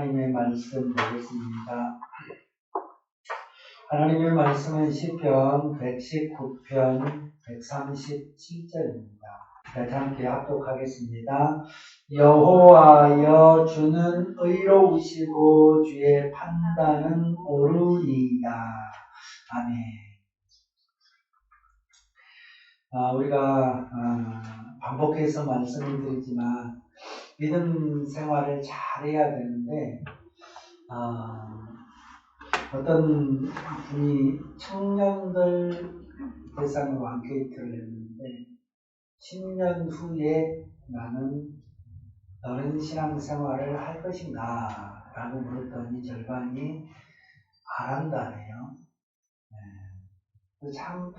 하나님의 말씀 보겠습니다. 하나님의 말씀은 시편 119편 137절입니다. 같이 함께 합독하겠습니다. 여호와여, 주는 의로우시고 주의 판단은 옳으리이다. 아멘. 우리가 반복해서 말씀을 드리지만 믿음 생활을 잘해야 되는데 어떤 분이 청년들 대상으로 앙케이트를 했는데 10년 후에 너는 신앙생활을 할 것인가? 라고 물었더니 절반이 안 한다네요. 참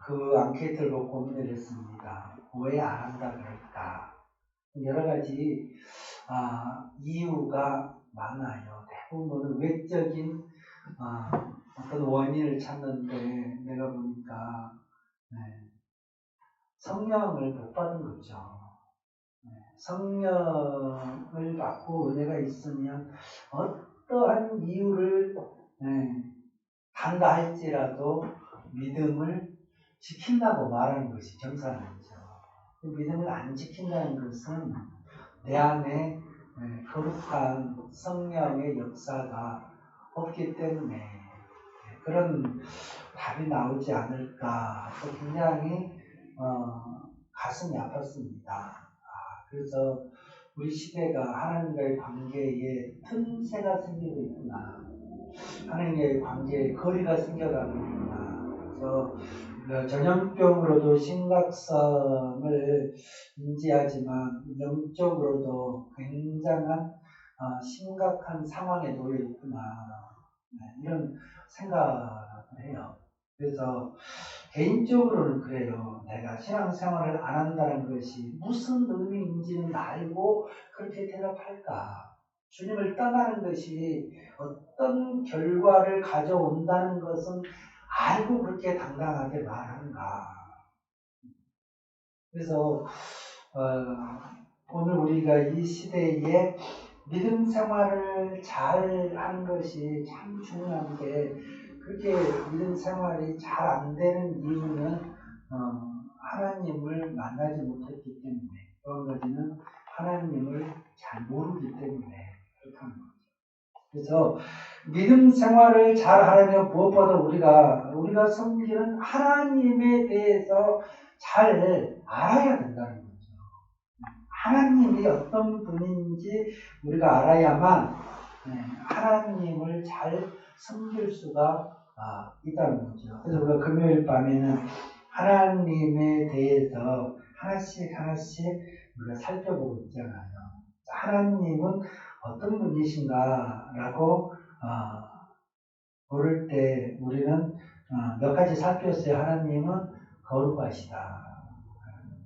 그 앙케이트를 보고 고민을 했습니다. 왜 안 한다 그럴까? 여러 가지 이유가 많아요. 대부분은 외적인 어떤 원인을 찾는데 내가 보니까 성령을 못 받은 거죠. 성령을 받고 은혜가 있으면 어떠한 이유를 단다 할지라도 믿음을 지킨다고 말하는 것이 정상이죠. 믿음을 안 지킨다는 것은 내 안에 거룩한 성령의 역사가 없기 때문에 그런 답이 나오지 않을까 또 굉장히 가슴이 아팠습니다. 그래서 우리 시대가 하나님과의 관계에 틈새가 생기고 있구나. 하나님과의 관계에 거리가 생겨가고 있구나. 그래서 전염병으로도 심각성을 인지하지만 영적으로도 굉장한 심각한 상황에 놓여 있구나. 이런 생각을 해요. 그래서 개인적으로는 그래요. 내가 신앙생활을 안 한다는 것이 무슨 의미인지는 알고 그렇게 대답할까? 주님을 떠나는 것이 어떤 결과를 가져온다는 것은 알고 그렇게 당당하게 말하는가? 그래서 오늘 우리가 이 시대에 믿음 생활을 잘 하는 것이 참 중요한데 그렇게 믿음 생활이 잘 안 되는 이유는 하나님을 만나지 못했기 때문에 또 한 가지는 하나님을 잘 모르기 때문에 그렇다는 거죠. 그래서 믿음 생활을 잘 하려면 무엇보다 우리가 섬기는 하나님에 대해서 잘 알아야 된다는 거죠. 하나님이 어떤 분인지 우리가 알아야만 하나님을 잘 섬길 수가 있다는 거죠. 그래서 우리가 금요일 밤에는 하나님에 대해서 하나씩 우리가 살펴보고 있잖아요. 하나님은 어떤 분이신가라고 모를 때 우리는 몇 가지 살폈어요. 하나님은 거룩하시다.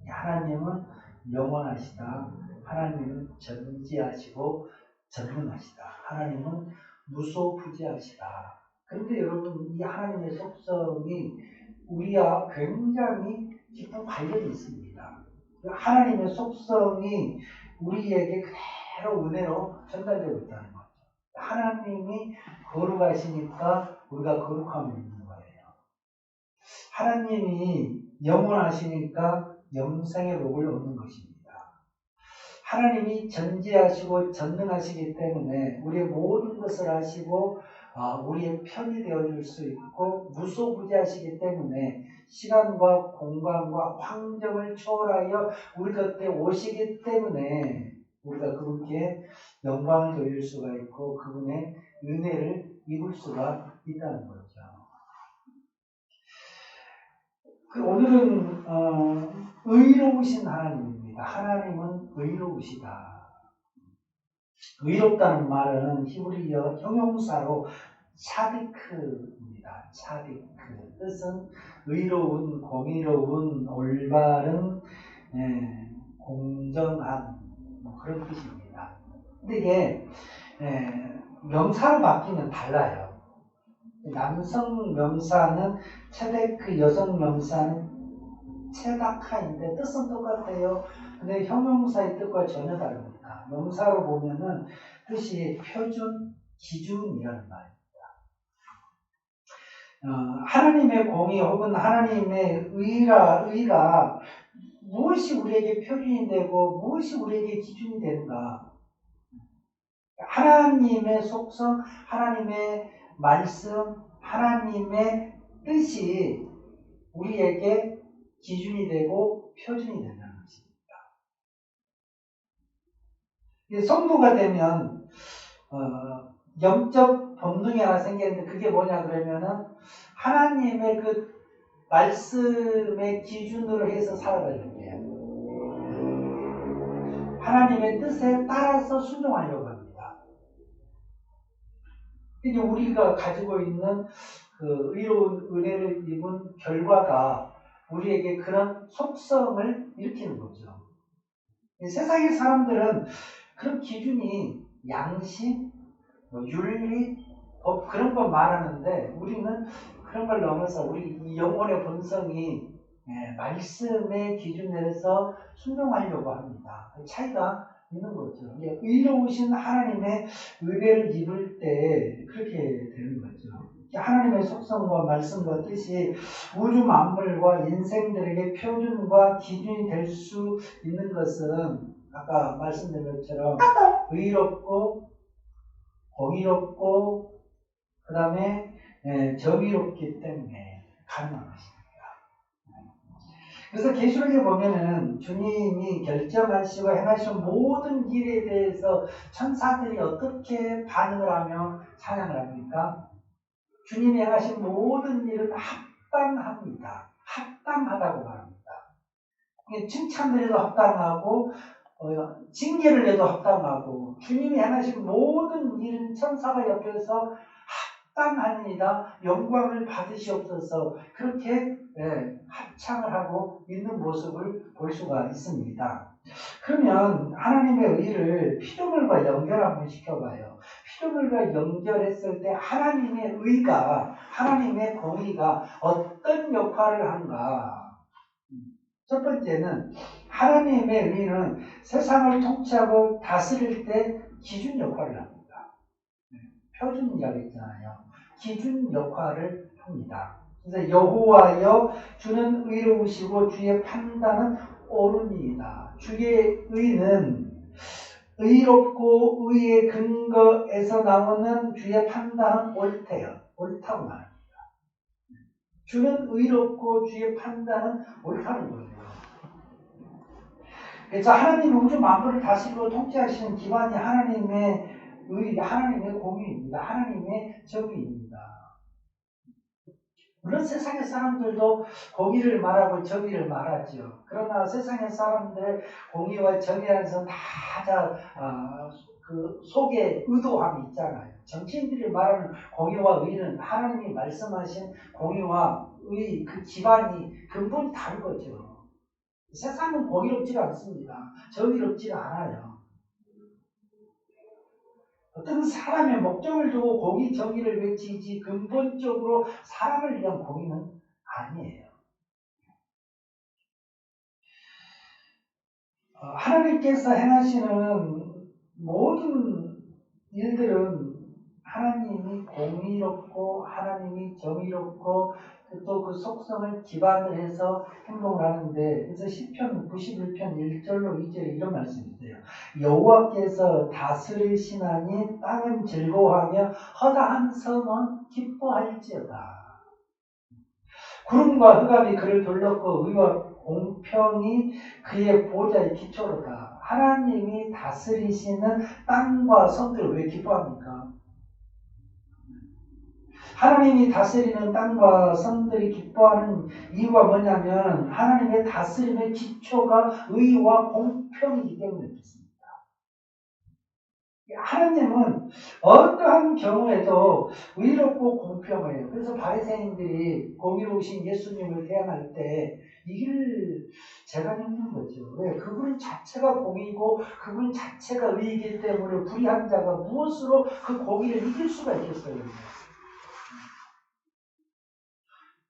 하나님은 영원하시다. 하나님은 전지하시고 전능하시다. 하나님은 무소부지하시다. 그런데 여러분 이 하나님의 속성이 우리와 굉장히 깊은 관련이 있습니다. 하나님의 속성이 우리에게 그대로 은혜로 전달되고 있다는 거죠. 하나님이 거룩하시니까 우리가 거룩함이 있는 거예요. 하나님이 영원하시니까 영생의 복을 얻는 것입니다. 하나님이 전지하시고 전능하시기 때문에 우리의 모든 것을 아시고 우리의 편이 되어줄 수 있고 무소부지하시기 때문에 시간과 공간과 환경을 초월하여 우리 곁에 오시기 때문에 우리가 그분께 영광을 돌릴 수가 있고 그분의 은혜를 입을 수가 있다는 거죠. 오늘은 의로우신 하나님입니다. 하나님은 의로우시다. 의롭다는 말은 히브리어 형용사로 차디크입니다. 차디크. 뜻은 의로운, 공의로운, 올바른, 공정한 그런 뜻입니다. 근데 이게 명사로 바뀌면 달라요. 남성 명사는 체데크, 여성 명사는 체다카인데 뜻은 똑같아요. 근데 형용사의 뜻과 전혀 다릅니다. 명사로 보면은 뜻이 표준, 기준이라는 말입니다. 하나님의 공의 혹은 하나님의 의가 무엇이 우리에게 표준이 되고 무엇이 우리에게 기준이 되는가? 하나님의 속성, 하나님의 말씀, 하나님의 뜻이 우리에게 기준이 되고 표준이 된다는 것입니다. 성도가 되면 영적 본능이 하나 생기는데 그게 뭐냐 그러면은 하나님의 그 말씀의 기준으로 해서 살아가려고 해요. 하나님의 뜻에 따라서 순종하려고 합니다. 이제 우리가 가지고 있는 그 의로운 은혜를 입은 결과가 우리에게 그런 속성을 일으키는 거죠. 세상의 사람들은 그런 기준이 양심, 윤리, 법 그런 거 말하는데 우리는 그런 걸 넘어서 우리 영혼의 본성이 말씀의 기준 내에서 순종하려고 합니다. 차이가 있는 거죠. 의로우신 하나님의 은혜를 입을 때 그렇게 되는 거죠. 하나님의 속성과 말씀과 뜻이 우주 만물과 인생들에게 표준과 기준이 될 수 있는 것은 아까 말씀드린 것처럼 의롭고 공의롭고 그 다음에 정의롭기 때문에 가능한 것입니다. 그래서 계시록에 보면은 주님이 결정하시고 행하신 모든 일에 대해서 천사들이 어떻게 반응을 하며 찬양을 합니까? 주님이 행하신 모든 일은 합당합니다. 합당하다고 말합니다. 칭찬드려도 합당하고 징계를 내도 합당하고 주님이 행하신 모든 일은 천사가 옆에서 합당합니다. 영광을 받으시옵소서 그렇게 합창을 하고 있는 모습을 볼 수가 있습니다. 그러면 하나님의 의를 피조물과 연결 한번 시켜봐요. 피조물과 연결했을 때 하나님의 의가 하나님의 공의가 어떤 역할을 하는가? 첫 번째는 하나님의 의는 세상을 통치하고 다스릴 때 기준 역할을 합니다. 표준이라고 했잖아요. 기준 역할을 합니다. 그래서 여호와여 주는 의로우시고 주의 판단은 옳으니이다. 주의 의는 의롭고 의의 근거에서 나오는 주의 판단은 옳대요. 옳다고 말합니다. 주는 의롭고 주의 판단은 옳다는 거예요. 그래서 하나님 우주 만물을 다스리고 통치하시는 기반이 하나님의 의, 하나님의 공의입니다. 하나님의 정의입니다. 물론 세상의 사람들도 공의를 말하고 정의를 말하죠. 그러나 세상의 사람들의 공의와 정의라는 것은 그 속에 의도함이 있잖아요. 정치인들이 말하는 공의와 의는 하나님이 말씀하신 공의와 의 그 기반이 근본이 다른 거죠. 세상은 공의롭지가 않습니다. 정의롭지가 않아요. 어떤 사람의 목적을 두고 공의 정의를 외치지 근본적으로 사람을 위한 공의는 아니에요. 하나님께서 행하시는 모든 일들은 하나님이 공의롭고 하나님이 정의롭고 또 그 속성을 기반으로 해서 행동을 하는데 그래서 시편 91편 1절로 2절에 이런 말씀이 있어요. 여호와께서 다스리시나니 땅은 즐거워하며 허다한 섬은 기뻐할지어다. 구름과 흑암이 그를 둘렀고 의와 공평이 그의 보좌의 기초로다. 하나님이 다스리시는 땅과 섬들을 왜 기뻐합니까? 하나님이 다스리는 땅과 섬들이 기뻐하는 이유가 뭐냐면 하나님의 다스림의 기초가 의와 공평이기 때문에 그렇습니다. 하나님은 어떠한 경우에도 의롭고 공평해요. 그래서 바리새인들이 공의로우신 예수님을 대항할 때 이길 재간이 없는 거죠. 왜? 그분 자체가 공의고 그분 자체가 의이기 때문에 불의한 자가 무엇으로 그 공의를 이길 수가 있겠어요.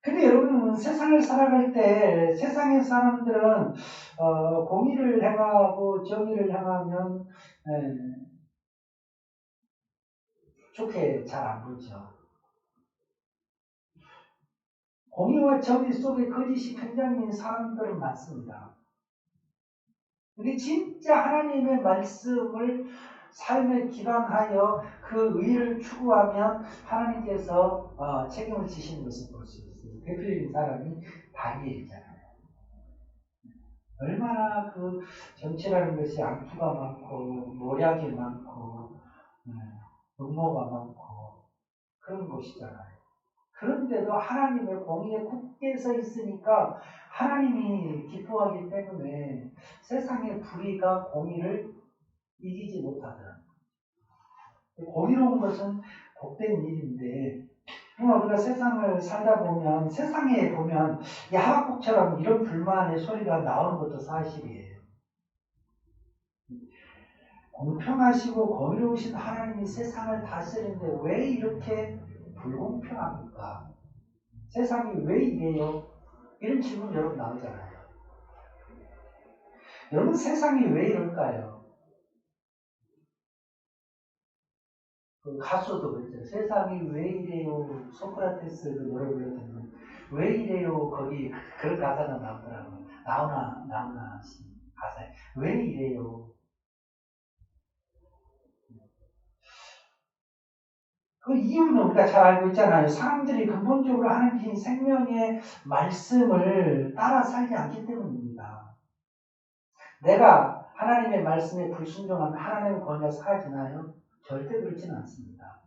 근데 여러분 세상을 살아갈 때 세상의 사람들은 공의를 행하고 정의를 행하면 좋게 잘 안 보죠. 공의와 정의 속에 거짓이 굉장히 사람들은 많습니다. 근데 진짜 하나님의 말씀을 삶에 기반하여 그 의를 추구하면 하나님께서 책임을 지시는 것을 볼 수 있어요. 대표적인 사람이 다니엘이잖아요. 얼마나 그 정치라는 것이 암투가 많고 모략이 많고 음모가 많고 그런 곳이잖아요. 그런데도 하나님의 공의에 굳게 서 있으니까 하나님이 기뻐하기 때문에 세상의 불의가 공의를 이기지 못하더라. 공의로운 것은 복된 일인데 우리가 세상을 살다 보면 세상에 보면 이 하박국처럼 이런 불만의 소리가 나오는 것도 사실이에요. 공평하시고 공의로우신 하나님이 세상을 다스리는데 왜 이렇게 불공평합니까? 세상이 왜 이래요? 이런 질문 여러분 나오잖아요. 여러분 세상이 왜 이럴까요? 그 가수도 그랬죠. 세상이 왜 이래요? 소크라테스 그 노래 불렀던 왜 이래요? 거기 그런 가사가 나오더라고요. 나오나 가사에 왜 이래요? 그 이유는 우리가 잘 알고 있잖아요. 사람들이 근본적으로 하나님 생명의 말씀을 따라 살지 않기 때문입니다. 내가 하나님의 말씀에 불순종하면 하나님의 권위가 사라지나요? 절대 그렇지는 않습니다.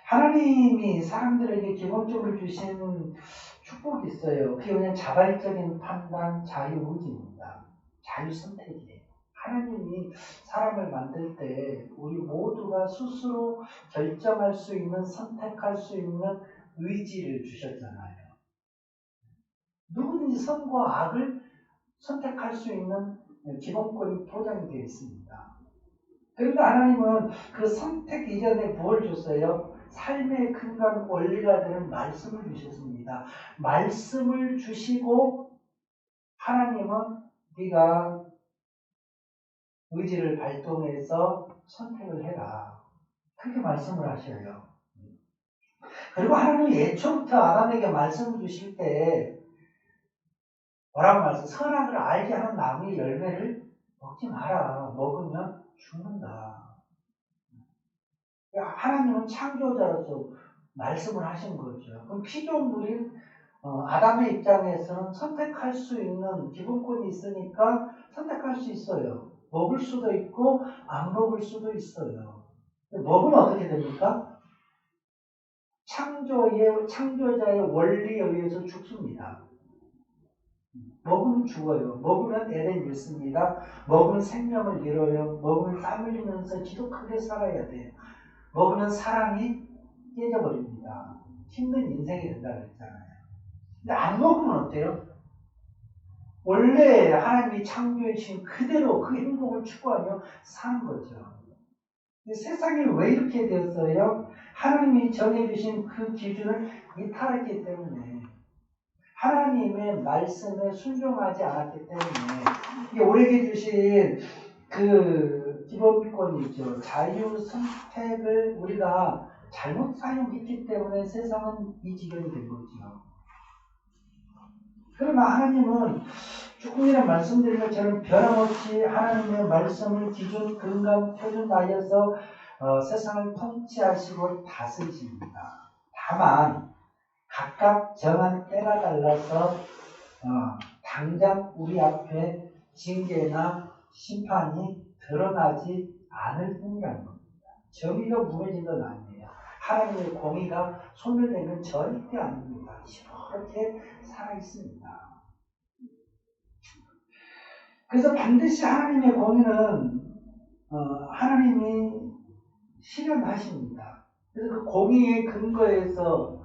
하나님이 사람들에게 기본적으로 주신 축복이 있어요. 그게 그냥 자발적인 판단, 자유의지입니다. 자유선택이에요. 하나님이 사람을 만들 때 우리 모두가 스스로 결정할 수 있는, 선택할 수 있는 의지를 주셨잖아요. 누구든지 선과 악을 선택할 수 있는 기본권이 보장이 되어 있습니다. 그런데 하나님은 그 선택 이전에 뭘 줬어요? 삶의 근간 원리가 되는 말씀을 주셨습니다. 말씀을 주시고 하나님은 네가 의지를 발동해서 선택을 해라. 그렇게 말씀을 하셔요. 그리고 하나님은 예초부터 아담에게 말씀을 주실 때 뭐라고 말씀? 선악을 알게 하는 나무의 열매를 먹지 마라. 먹으면 죽는다. 하나님은 창조자로서 말씀을 하신 거죠. 그럼 피조물인 아담의 입장에서는 선택할 수 있는 기본권이 있으니까 선택할 수 있어요. 먹을 수도 있고 안 먹을 수도 있어요. 먹으면 어떻게 됩니까? 창조자의 원리에 의해서 죽습니다. 먹으면 죽어요. 먹으면 에덴 잃습니다. 먹으면 생명을 잃어요. 먹으면 땀 흘리면서 지독하게 살아야 돼요. 먹으면 사랑이 깨져버립니다. 힘든 인생이 된다고 했잖아요. 근데 안 먹으면 어때요? 원래 하나님이 창조해 주신 그대로 그 행복을 추구하며 사는 거죠. 세상이 왜 이렇게 되었어요? 하나님이 정해주신 그 기준을 이탈했기 때문에 하나님의 말씀에 순종하지 않았기 때문에 우리에게 주신 그 기본권이 있죠. 자유 선택을 우리가 잘못 사용했기 때문에 세상은 이 지경이 된 거죠. 그러나 하나님은 조금 전에 말씀드린 것처럼 변함없이 하나님의 말씀을 기준, 근간, 표준하여서 세상을 통치하시고 다스리십니다. 다만 각각 정한 때가 달라서 당장 우리 앞에 징계나 심판이 드러나지 않을 뿐이라는 겁니다. 정의가 무너진 건 아니에요. 하나님의 공의가 소멸된 건 절대 아닙니다. 시퍼렇게 살아있습니다. 그래서 반드시 하나님의 공의는 하나님이 실현하십니다. 그래서 그 공의의 근거에서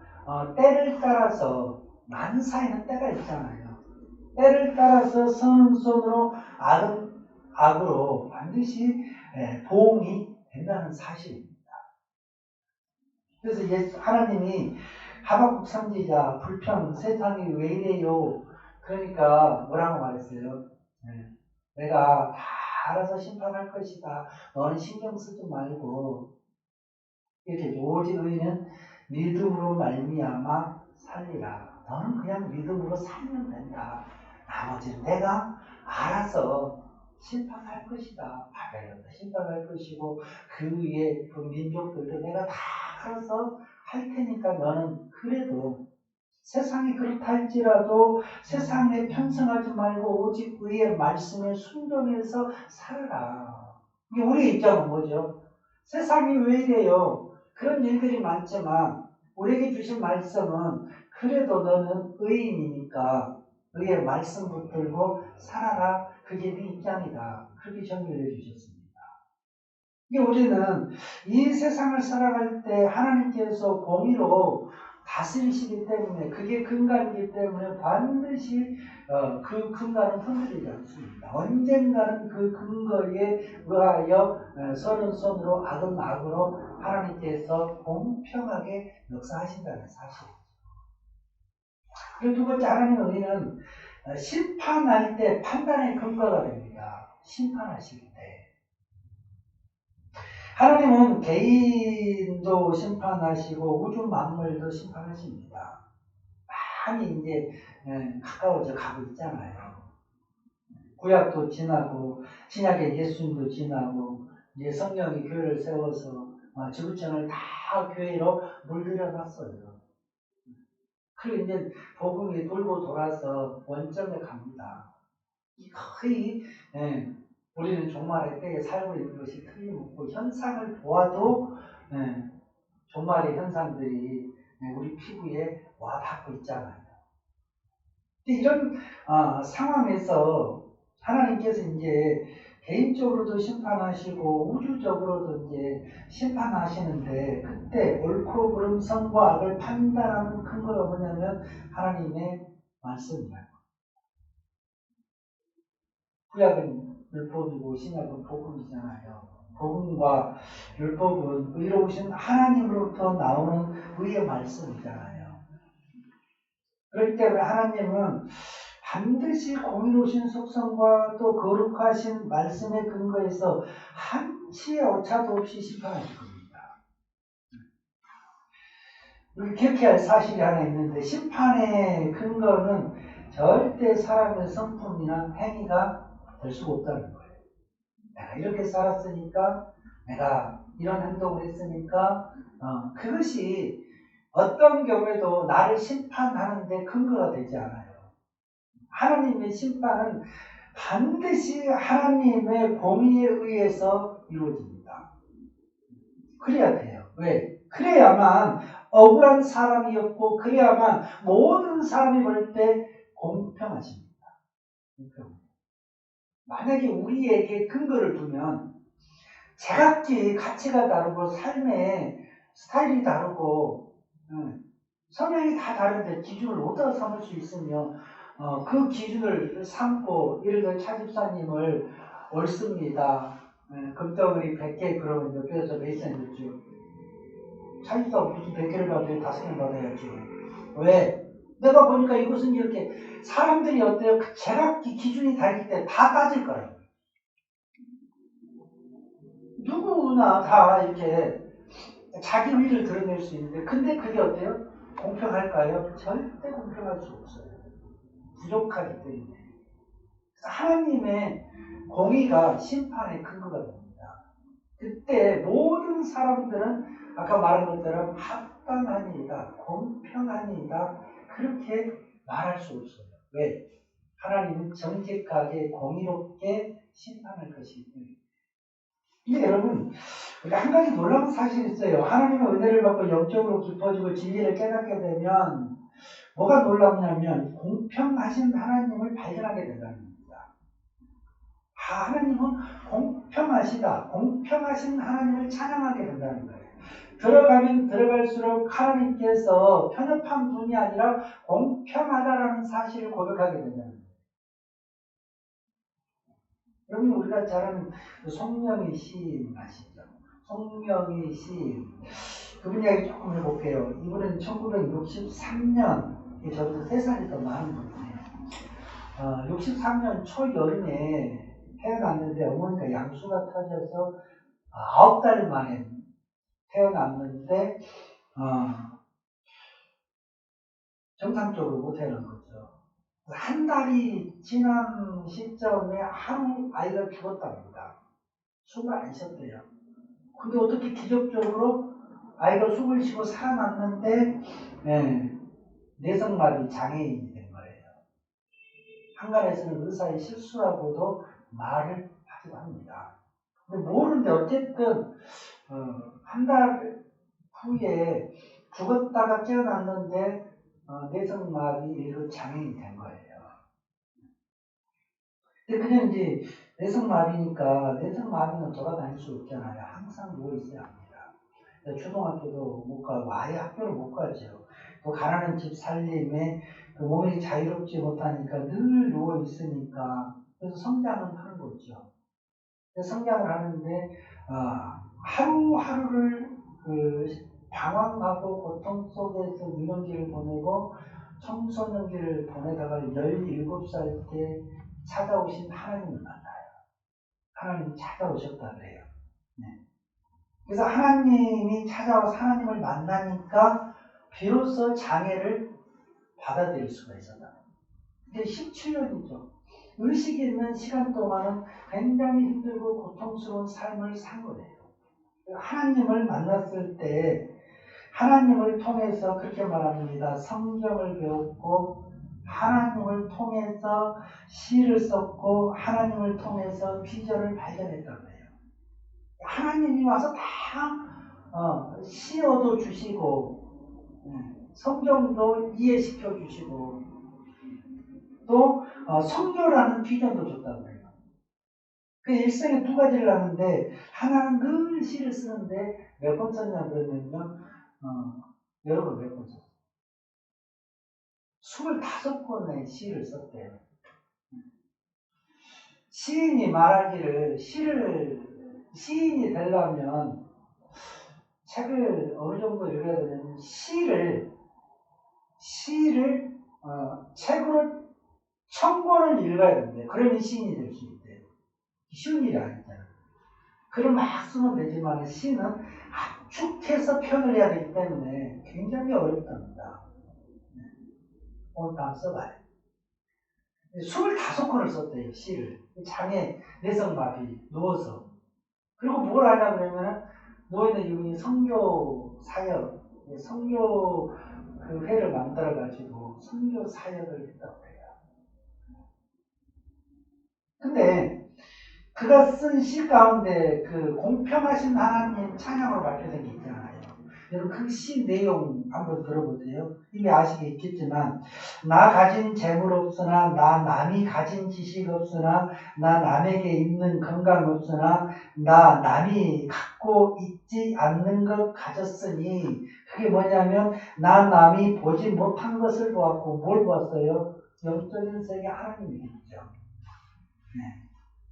때를 따라서 만사에는 때가 있잖아요. 때를 따라서 선은 선으로 악은 악으로 반드시 보응이 된다는 사실입니다. 그래서 하나님이 하박국 선지자 불평 세상이 왜 이래요? 그러니까 뭐라고 말했어요? 내가 다 알아서 심판할 것이다. 너는 신경 쓰지 말고 이렇게 오직 의인은 믿음으로 말미암아 살리라. 너는 그냥 믿음으로 살면 된다. 나머지는 내가 알아서 심판할 것이다. 바벨론도 심판할 것이고 그 위에 그 민족들도 내가 다 알아서 할 테니까 너는 그래도 세상이 그렇다 할지라도 세상에 편성하지 말고 오직 의의 말씀에 순종해서 살아라. 이게 우리의 입장은 뭐죠? 세상이 왜 이래요? 그런 일들이 많지만 우리에게 주신 말씀은 그래도 너는 의인이니까 의의 말씀 붙들고 살아라. 그게 네 입장이다. 그렇게 정리를 해주셨습니다. 이게 우리는 이 세상을 살아갈 때 하나님께서 공의로 다스리시기 때문에 그게 근간이기 때문에 반드시 그 근간은 흔들리지 않습니다. 언젠가는 그 근거에 의하여 서는 손으로 악은 악으로 하나님께서 공평하게 역사하신다는 사실. 그리고 두 번째 하나님의 의는 심판할 때 판단의 근거가 됩니다. 심판하실 때. 하나님은 개인도 심판하시고 우주 만물도 심판하십니다. 많이 이제 가까워져 가고 있잖아요. 구약도 지나고 신약의 예수님도 지나고 이제 성령이 교회를 세워서 지구촌을 다 교회로 물들여 놨어요. 그리고 이제 복음이 돌고 돌아서 원점에 갑니다. 거의 우리는 종말의 때에 살고 있는 것이 틀림없고 현상을 보아도 종말의 현상들이 우리 피부에 와닿고 있잖아요. 이런 상황에서 하나님께서 이제 개인적으로도 심판하시고 우주적으로도 이제 심판하시는데 그때 옳고 그름 선과 악을 판단하는 근거가 뭐냐면 하나님의 말씀이에요. 구약은 율법이고 신약은 복음이잖아요. 복음과 율법은 의로우신 하나님으로부터 나오는 의의 말씀이잖아요. 그렇기 때문에 하나님은 반드시 공의로우신 속성과 또 거룩하신 말씀의 근거에서 한치의 오차도 없이 심판하실 겁니다. 우리 기억해야 할 사실이 하나 있는데 심판의 근거는 절대 사람의 성품이나 행위가 될 수가 없다는 거예요. 내가 이렇게 살았으니까 내가 이런 행동을 했으니까 그것이 어떤 경우에도 나를 심판하는데 근거가 되지 않아요. 하나님의 심판은 반드시 하나님의 공의에 의해서 이루어집니다. 그래야 돼요. 왜? 그래야만 억울한 사람이었고 그래야만 모든 사람이 볼 때 공평하십니다. 공평. 만약에 우리에게 근거를 두면 제각기 가치가 다르고 삶의 스타일이 다르고 성향이 다 다른데 기준을 어디다 삼을 수 있으며 그 기준을 삼고 예를 들어 차집사님을 옳습니다. 금덩어리 100개 그러면 몇 개에서 몇 센이었죠. 차집사 무슨 100개를 받아야 5개 받아야죠. 왜? 내가 보니까 이것은 이렇게 사람들이 어때요? 제각기 기준이 다르기 때문에 다 따질 거라고. 누구나 다 이렇게 자기 의의를 드러낼 수 있는데 근데 그게 어때요? 공평할까요? 절대 공평할 수 없어요. 부족하기 때문에. 하나님의 공의가 심판의 근거가 됩니다. 그때 모든 사람들은 아까 말한 것처럼 합당하니이다, 공평하니이다 그렇게 말할 수 없어요. 왜? 하나님은 정직하게 공의롭게 심판할 것이기 때문에. 근데 여러분 우리가 한 가지 놀라운 사실이 있어요. 하나님의 은혜를 받고 영적으로 깊어지고 진리를 깨닫게 되면 뭐가 놀랍냐면 공평하신 하나님을 발견하게 된다는 겁니다. 하나님은 공평하시다. 공평하신 하나님을 찬양하게 된다는 거예요. 들어가면 들어갈수록 하나님께서 편협한 분이 아니라 공평하다라는 사실을 고백하게 된다는 거예요. 여러분 우리가 잘 아는 송명희 시인 아시죠? 송명희 시인 그분 이야기 조금 해볼게요. 이분은 1963년 저보다 3살이 더 많은 분이에요. 63년 초여름에 태어났는데 어머니가 양수가 터져서 9달 만에 태어났는데 정상적으로 못 태어난 거죠. 한 달이 지난 시점에 하루 아이가 죽었답니다. 숨을 안 쉬었대요. 근데 어떻게 기적적으로 아이가 숨을 쉬고 살아났는데 내성마비 장애인이 된 거예요. 한간에서는 의사의 실수라고도 말을 하기도 합니다. 근데 모르는데 어쨌든 한 달 후에 죽었다가 깨어났는데 내성마비 1급 장애인이 된 거예요. 근데 그냥 이제 내성마비니까 내성마비는 돌아다닐 수 없잖아요. 항상 누워있어야 합니다. 초등학교도 못 가고 아예 학교를 못 가죠. 또 가난한 집 살림에 그 몸이 자유롭지 못하니까 늘 누워있으니까 그래서 성장은 하는 거죠. 성장을 하는데 하루하루를 방황하고 고통 속에서 유년기를 보내고 청소년기를 보내다가 17살 때 찾아오신 하나님을 만나요. 하나님이 찾아오셨다 그래요. 네. 그래서 하나님이 찾아와서 하나님을 만나니까 비로소 장애를 받아들일 수가 있었다. 이게 17년이죠. 의식이 있는 시간 동안은 굉장히 힘들고 고통스러운 삶을 산 거예요. 하나님을 만났을 때 하나님을 통해서 그렇게 말합니다. 성경을 배웠고 하나님을 통해서 시를 썼고 하나님을 통해서 비전을 발견했다고 해요. 하나님이 와서 다 시어도 주시고 성경도 이해시켜 주시고 또 성교라는 비전도 줬다고 해요. 그 일생에 두 가지를 하는데 하나는 늘 시를 쓰는데 몇 번 썼냐 그러면요 여러 번 몇 번 썼어요. 25권의 시를 썼대요. 시인이 말하기를 시인이 되려면 책을 어느 정도 읽어야 되냐면 시를 책으로 1000권을 읽어야 되는데 그러면 시인이 될 수 있대요. 쉬운 일이 아니잖아요. 글을 막 쓰면 되지만 시는 압축해서 표현을 해야 되기 때문에 굉장히 어렵답니다. 오늘 한번 써봐요. 25권을 썼대요, 시를. 장애, 내성마비, 누워서. 그리고 뭘 하냐 그러면 누워있는 이분이 선교 사역, 선교 그 회를 만들어가지고 선교 사역을 했다고 해요. 근데 그가 쓴 시 가운데 그 공평하신 하나님 찬양으로 발표된 게 있잖아요. 여러분 그 시 내용 한번 들어보세요. 이미 아시겠지만 나 가진 재물 없으나 나 남이 가진 지식 없으나 나 남에게 있는 건강 없으나 나 남이 갖고 있지 않는 것 가졌으니 그게 뭐냐면 나 남이 보지 못한 것을 보았고 뭘 보았어요? 영적인 세계 하나님이 있죠. 네.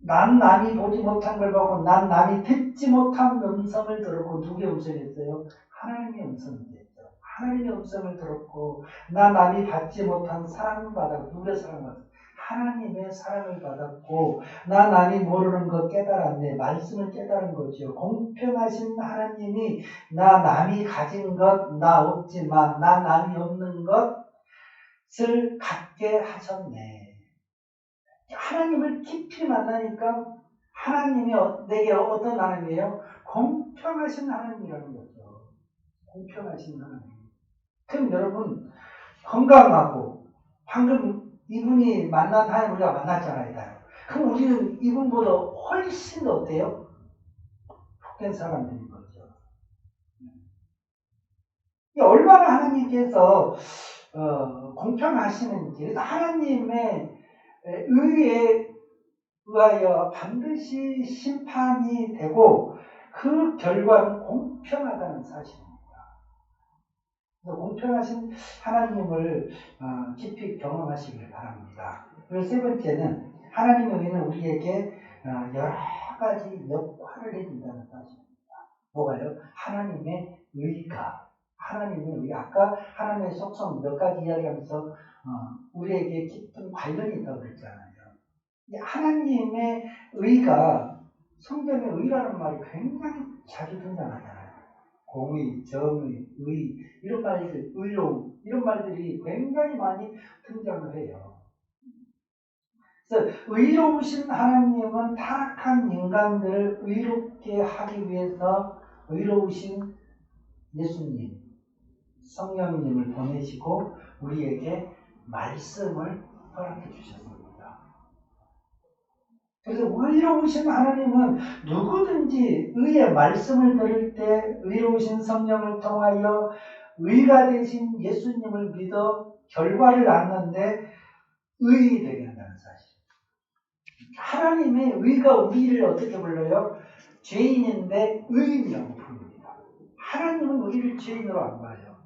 난 남이 보지 못한 걸 보고 난 남이 듣지 못한 음성을 들었고 누구의 음성이었어요? 하나님의 음성이었죠. 하나님의 음성을 들었고 난 남이 받지 못한 사랑을 받았고 누구의 사랑을 받았어요? 하나님의 사랑을 받았고 나 남이 모르는 것 깨달았네. 말씀을 깨달은 거죠. 공평하신 하나님이 나 남이 가진 것 나 없지만 나 남이 없는 것을 갖게 하셨네. 하나님을 깊이 만나니까 하나님이 내게 어떤 하나님이에요? 공평하신 하나님이라는 거죠. 공평하신 하나님. 그럼 여러분 건강하고 방금 이분이 만난 하나님 우리가 만났잖아요. 그럼 우리는 이분보다 훨씬 더 어때요? 복된 사람들인 거죠. 얼마나 하나님께서 공평하시는지 하나님의 의에 의하여 반드시 심판이 되고 그 결과는 공평하다는 사실입니다. 공평하신 하나님을 깊이 경험하시길 바랍니다. 그리고 세 번째는 하나님의 의는 우리에게 여러 가지 역할을 해준다는 사실입니다. 뭐가요? 하나님의 의가. 하나님의 의. 아까 하나님의 속성 몇 가지 이야기하면서 우리에게 깊은 관련이 있다고 그랬잖아요. 하나님의 의가, 성경에 의라는 말이 굉장히 자주 등장하잖아요. 공의, 정의, 의, 이런 말들, 의로움, 이런 말들이 굉장히 많이 등장을 해요. 그래서 의로우신 하나님은 타락한 인간들을 의롭게 하기 위해서 의로우신 예수님, 성령님을 보내시고 우리에게 말씀을 허락해 주셨습니다. 그래서 의로우신 하나님은 누구든지 의의 말씀을 들을 때 의로우신 성령을 통하여 의가 되신 예수님을 믿어 결과를 낳는데 의인이 되게 한다는 사실. 하나님의 의가 우리를 어떻게 불러요? 죄인인데 의인이라고 부릅니다. 하나님은 우리를 죄인으로 안 봐요.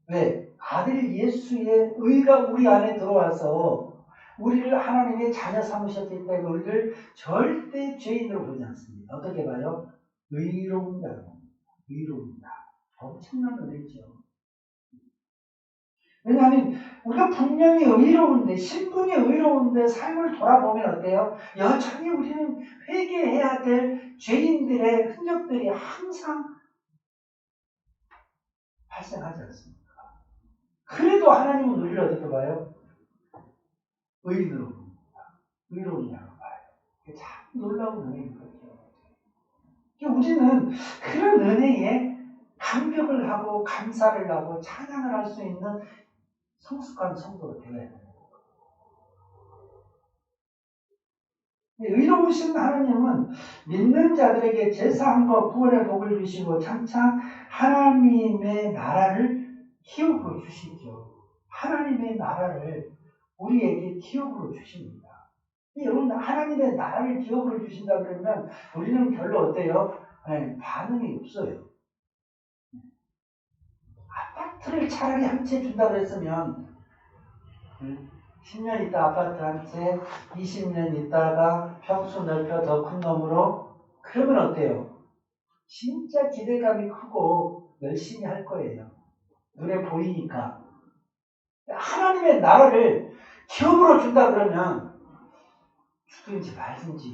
왜? 아들 예수의 의가 우리 안에 들어와서 우리를 하나님의 자녀 삼으셨기 때문에 우리를 절대 죄인으로 보지 않습니다. 어떻게 봐요? 의로운 자로 봅니다. 의로운 자. 엄청난 은혜죠. 왜냐하면 우리가 분명히 의로운데, 신분이 의로운데 삶을 돌아보면 어때요? 여전히 우리는 회개해야 될 죄인들의 흔적들이 항상 발생하지 않습니까? 그래도 하나님은 우리를 어떻게 봐요? 의인으로 봅니다. 의로운 자로 봐요. 참 놀라운 은혜인 거죠. 우리는 그런 은혜에 감격을 하고 감사를 하고 찬양을 할 수 있는 성숙한 성도가 되어야 돼요. 의로우신 하나님은 믿는 자들에게 제사함과 구원의 복을 주시고 장차 하나님의 나라를 기업으로 주시죠. 하나님의 나라를 우리에게 기업으로 주십니다. 여러분, 하나님의 나라를 기업으로 주신다 그러면 우리는 별로 어때요? 반응이 없어요. 아파트를 차라리 한 채 준다 그랬으면 10년 있다 아파트 한 채, 20년 있다가 평수 넓혀 더 큰 놈으로, 그러면 어때요? 진짜 기대감이 크고 열심히 할 거예요. 눈에 보이니까. 하나님의 나라를 기업으로 준다 그러면 주든지 말든지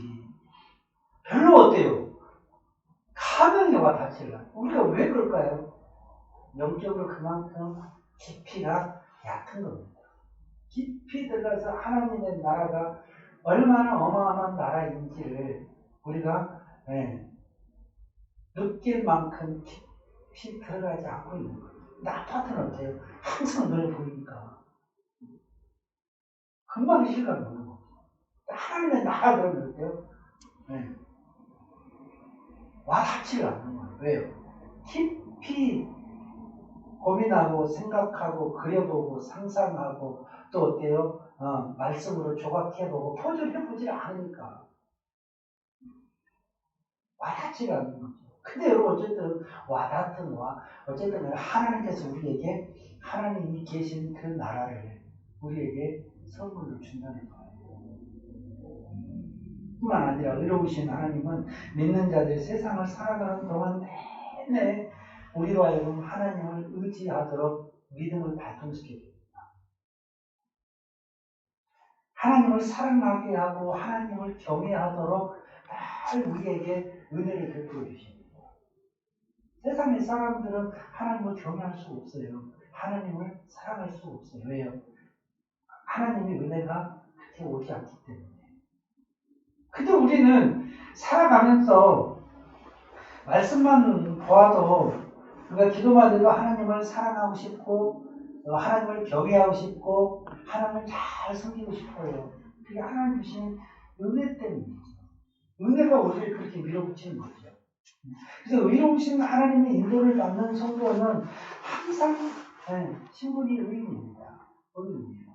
별로 어때요? 가면이 와 닿지를 않아요. 우리가 왜 그럴까요? 영적으로 그만큼 깊이가 얕은 겁니다. 깊이 들어가서 하나님의 나라가 얼마나 어마어마한 나라인지를 우리가 느낄 만큼 깊이 들어가지 않고 있는 거예요. 근데 아파트는 어때요? 항상 눈에 보이니까 금방 실감 오는 거죠. 하나님의 나라 그러면 어때요? 와닿지를 않는 거예요. 왜요? 깊이 고민하고 생각하고 그려보고 상상하고 또 어때요? 말씀으로 조각해보고 표절해보지 않으니까 와닿지가 않는 거죠. 근데 여러분 어쨌든 와닿든 어쨌든 하나님께서 우리에게 하나님이 계신 그 나라를 우리에게 선물로 준다는 거예요. 뿐만 아니라 의로우신 하나님은 믿는 자들이 세상을 살아가는 동안 내내 우리로 하여금 하나님을 의지하도록 믿음을 발동시켜 줍니다. 하나님을 사랑하게 하고 하나님을 경외하도록 늘 우리에게 은혜를 베풀어 주십니다. 세상의 사람들은 하나님을 경외할 수가 없어요. 하나님을 사랑할 수가 없어요. 왜요? 하나님의 은혜가 그렇게 오지 않기 때문에. 근데 우리는 살아가면서 말씀만 보아도 우리가 기도만 해도 하나님을 사랑하고 싶고 하나님을 경외하고 싶고 하나님을 잘 섬기고 싶어요. 그게 하나님 주신 은혜 때문이죠. 은혜가 우리를 그렇게 밀어붙이는 거죠. 그래서 의로우신 하나님의 인도를 받는 성도는 항상 신분이 의인입니다. 의인이에요.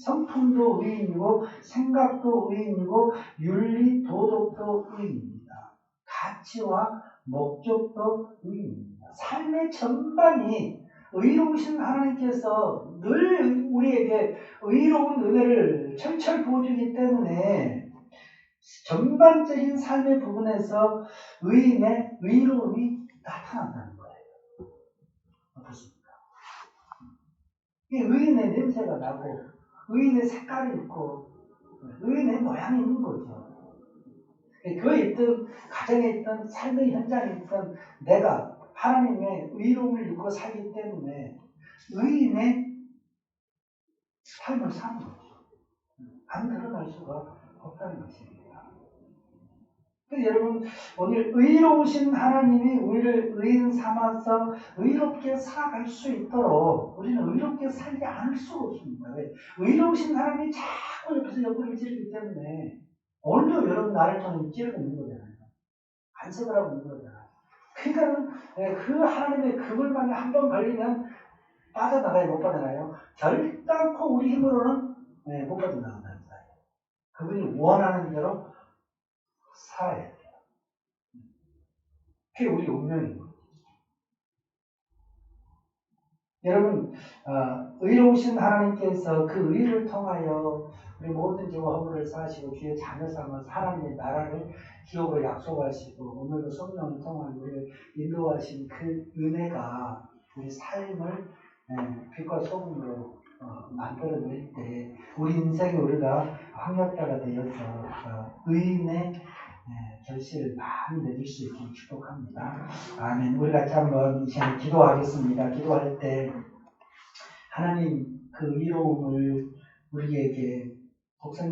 성품도 의인이고 생각도 의인이고 윤리, 도덕도 의인입니다. 가치와 목적도 의인입니다. 삶의 전반이 의로우신 하나님께서 늘 우리에게 의로운 은혜를 철철 부어주기 때문에 전반적인 삶의 부분에서 의인의 의로움이 나타난다는 거예요. 어떻습니까? 이 의인의 냄새가 나고 의인의 색깔이 있고 의인의 모양이 있는 거죠. 교회에 있든 가정에 있든 삶의 현장에 있든 내가 하나님의 의로움을 입고 살기 때문에 의인의 삶을 사는 거죠. 안 드러날 수가 없다는 것입니다. 여러분, 오늘 의로우신 하나님이 우리를 의인 삼아서 의롭게 살아갈 수 있도록 우리는 의롭게 살지 않을 수가 없습니다. 왜? 의로우신 하나님이 자꾸 옆에서 옆구리를 찌르기 때문에 오늘도 여러분 나를 통해 찌르고 있는 거잖아요. 간섭을 하고 있는 거잖아요. 그러니까 그 하나님의 그물망에 한 번 걸리면 빠져나가야 못 빠져나가요. 결단코 우리 힘으로는 못 빠져나간다는 거예요. 그분이 원하는 대로 살아야 돼요. 그게 우리 운명인 거예요. 여러분, 의로우신 하나님께서 그 의를 통하여 우리 모든 죄와 허물을 사하시고 주의 자녀 삼아서 하나님의 나라를 기업으로 약속하시고 오늘도 성령을 통하여 우리를 인도하신 그 은혜가 우리 삶을 빛과 소금으로 만들어낼 때 우리 인생에 우리가 확력자가 되어서 의인의 결실을 많이 맺을 수 있기를 축복합니다. 아멘. 우리 같이 한번 이 시간에 기도하겠습니다. 기도할 때 하나님 그 의로움을 우리에게 독생